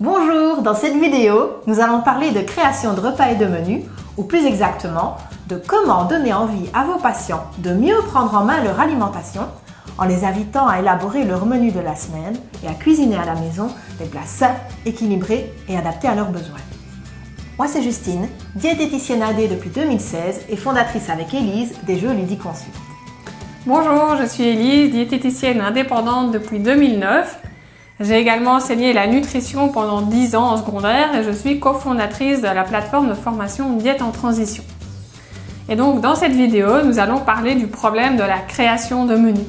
Bonjour, dans cette vidéo, nous allons parler de création de repas et de menus, ou plus exactement, de comment donner envie à vos patients de mieux prendre en main leur alimentation en les invitant à élaborer leur menu de la semaine et à cuisiner à la maison des plats sains, équilibrés et adaptés à leurs besoins. Moi c'est Justine, diététicienne AD depuis 2016 et fondatrice avec Élise des Jeux Ludiconsult. Bonjour, je suis Élise, diététicienne indépendante depuis 2009. J'ai également enseigné la nutrition pendant 10 ans en secondaire et je suis cofondatrice de la plateforme de formation Diète en transition. Et donc dans cette vidéo, nous allons parler du problème de la création de menus.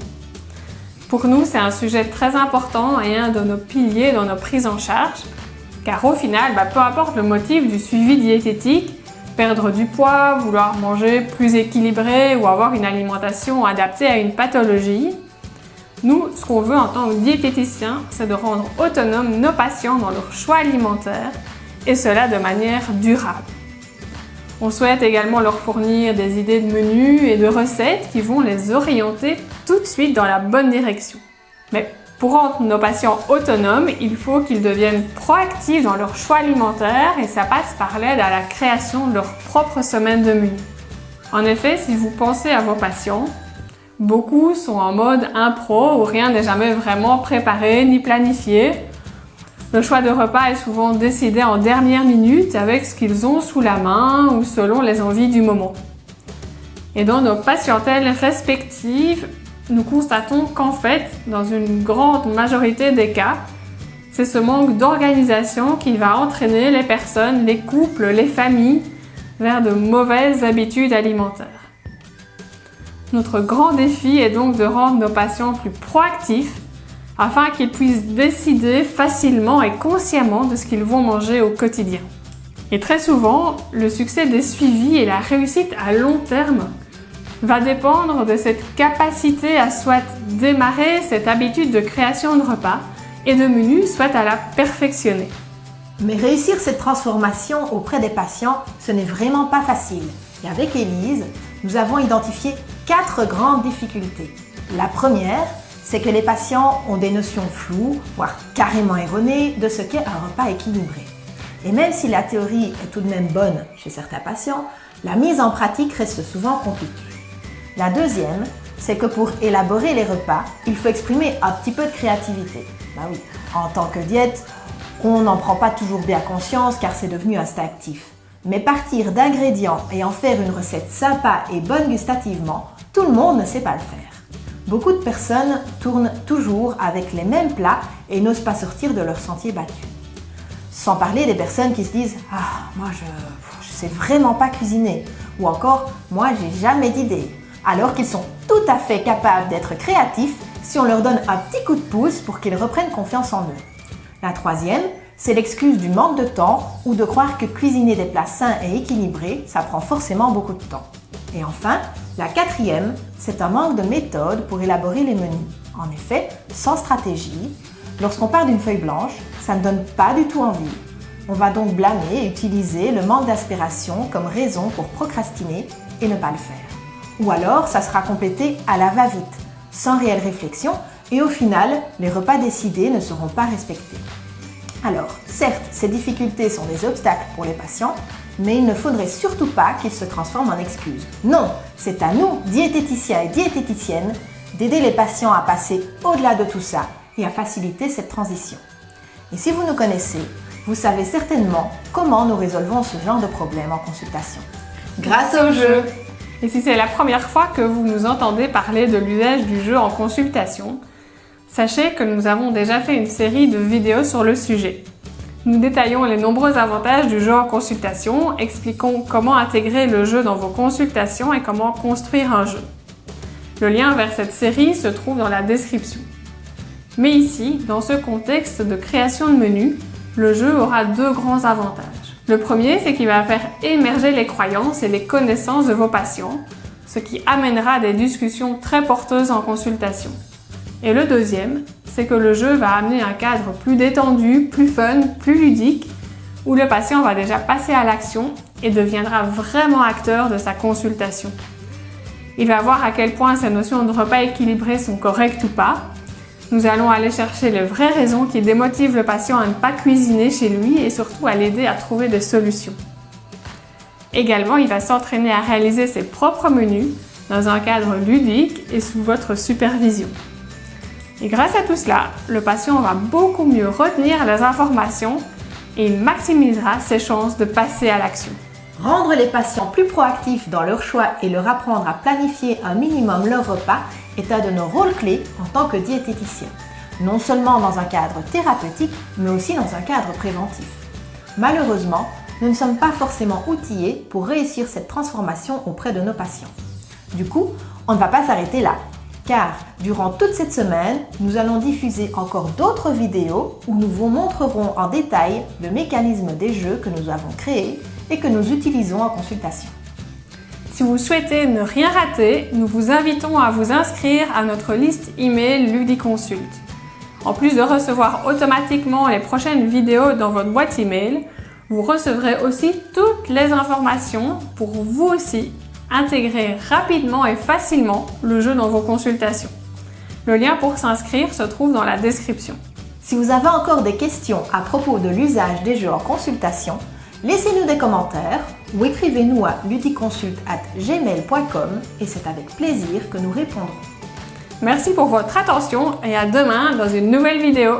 Pour nous, c'est un sujet très important et un de nos piliers dans nos prises en charge, car au final, peu importe le motif du suivi diététique, perdre du poids, vouloir manger plus équilibré ou avoir une alimentation adaptée à une pathologie, nous, ce qu'on veut en tant que diététicien, c'est de rendre autonomes nos patients dans leur choix alimentaire et cela de manière durable. On souhaite également leur fournir des idées de menus et de recettes qui vont les orienter tout de suite dans la bonne direction. Mais pour rendre nos patients autonomes, il faut qu'ils deviennent proactifs dans leur choix alimentaire et ça passe par l'aide à la création de leur propre semaine de menus. En effet, si vous pensez à vos patients, beaucoup sont en mode impro où rien n'est jamais vraiment préparé ni planifié. Le choix de repas est souvent décidé en dernière minute avec ce qu'ils ont sous la main ou selon les envies du moment. Et dans nos patientèles respectives, nous constatons qu'en fait, dans une grande majorité des cas, c'est ce manque d'organisation qui va entraîner les personnes, les couples, les familles vers de mauvaises habitudes alimentaires. Notre grand défi est donc de rendre nos patients plus proactifs afin qu'ils puissent décider facilement et consciemment de ce qu'ils vont manger au quotidien. Et très souvent, le succès des suivis et la réussite à long terme va dépendre de cette capacité à soit démarrer cette habitude de création de repas et de menus, soit à la perfectionner. Mais réussir cette transformation auprès des patients, ce n'est vraiment pas facile. Et avec Élise, nous avons identifié 4 grandes difficultés. La première, c'est que les patients ont des notions floues, voire carrément erronées, de ce qu'est un repas équilibré. Et même si la théorie est tout de même bonne chez certains patients, la mise en pratique reste souvent compliquée. La deuxième, c'est que pour élaborer les repas, il faut exprimer un petit peu de créativité. Oui, en tant que diète, on n'en prend pas toujours bien conscience car c'est devenu instinctif. Mais partir d'ingrédients et en faire une recette sympa et bonne gustativement, tout le monde ne sait pas le faire. Beaucoup de personnes tournent toujours avec les mêmes plats et n'osent pas sortir de leur sentier battu. Sans parler des personnes qui se disent « Ah, moi je sais vraiment pas cuisiner » ou encore « Moi j'ai jamais d'idée », alors qu'ils sont tout à fait capables d'être créatifs si on leur donne un petit coup de pouce pour qu'ils reprennent confiance en eux. La troisième, c'est l'excuse du manque de temps ou de croire que cuisiner des plats sains et équilibrés, ça prend forcément beaucoup de temps. Et enfin, la quatrième, c'est un manque de méthode pour élaborer les menus. En effet, sans stratégie, lorsqu'on part d'une feuille blanche, ça ne donne pas du tout envie. On va donc blâmer et utiliser le manque d'inspiration comme raison pour procrastiner et ne pas le faire. Ou alors, ça sera complété à la va-vite, sans réelle réflexion, et au final, les repas décidés ne seront pas respectés. Alors, certes, ces difficultés sont des obstacles pour les patients, mais il ne faudrait surtout pas qu'ils se transforment en excuses. Non, c'est à nous, diététiciens et diététiciennes, d'aider les patients à passer au-delà de tout ça et à faciliter cette transition. Et si vous nous connaissez, vous savez certainement comment nous résolvons ce genre de problème en consultation. Grâce au jeu! Et si c'est la première fois que vous nous entendez parler de l'usage du jeu en consultation, sachez que nous avons déjà fait une série de vidéos sur le sujet. Nous détaillons les nombreux avantages du jeu en consultation, expliquons comment intégrer le jeu dans vos consultations et comment construire un jeu. Le lien vers cette série se trouve dans la description. Mais ici, dans ce contexte de création de menus, le jeu aura 2 grands avantages. Le premier, c'est qu'il va faire émerger les croyances et les connaissances de vos patients, ce qui amènera des discussions très porteuses en consultation. Et le deuxième, c'est que le jeu va amener un cadre plus détendu, plus fun, plus ludique, où le patient va déjà passer à l'action et deviendra vraiment acteur de sa consultation. Il va voir à quel point ces notions de repas équilibrés sont correctes ou pas, Nous allons aller chercher les vraies raisons qui démotivent le patient à ne pas cuisiner chez lui et surtout à l'aider à trouver des solutions. Également, il va s'entraîner à réaliser ses propres menus dans un cadre ludique et sous votre supervision. Et grâce à tout cela, le patient va beaucoup mieux retenir les informations et il maximisera ses chances de passer à l'action. Rendre les patients plus proactifs dans leur choix et leur apprendre à planifier un minimum leur repas est un de nos rôles clés en tant que diététicien. Non seulement dans un cadre thérapeutique, mais aussi dans un cadre préventif. Malheureusement, nous ne sommes pas forcément outillés pour réussir cette transformation auprès de nos patients. Du coup, on ne va pas s'arrêter là, car durant toute cette semaine, nous allons diffuser encore d'autres vidéos où nous vous montrerons en détail le mécanisme des jeux que nous avons créés et que nous utilisons en consultation. Si vous souhaitez ne rien rater, nous vous invitons à vous inscrire à notre liste email Ludiconsult. En plus de recevoir automatiquement les prochaines vidéos dans votre boîte email, vous recevrez aussi toutes les informations pour vous aussi intégrer rapidement et facilement le jeu dans vos consultations. Le lien pour s'inscrire se trouve dans la description. Si vous avez encore des questions à propos de l'usage des jeux en consultation, laissez-nous des commentaires ou écrivez-nous à ludiconsult@gmail.com et c'est avec plaisir que nous répondrons. Merci pour votre attention et à demain dans une nouvelle vidéo.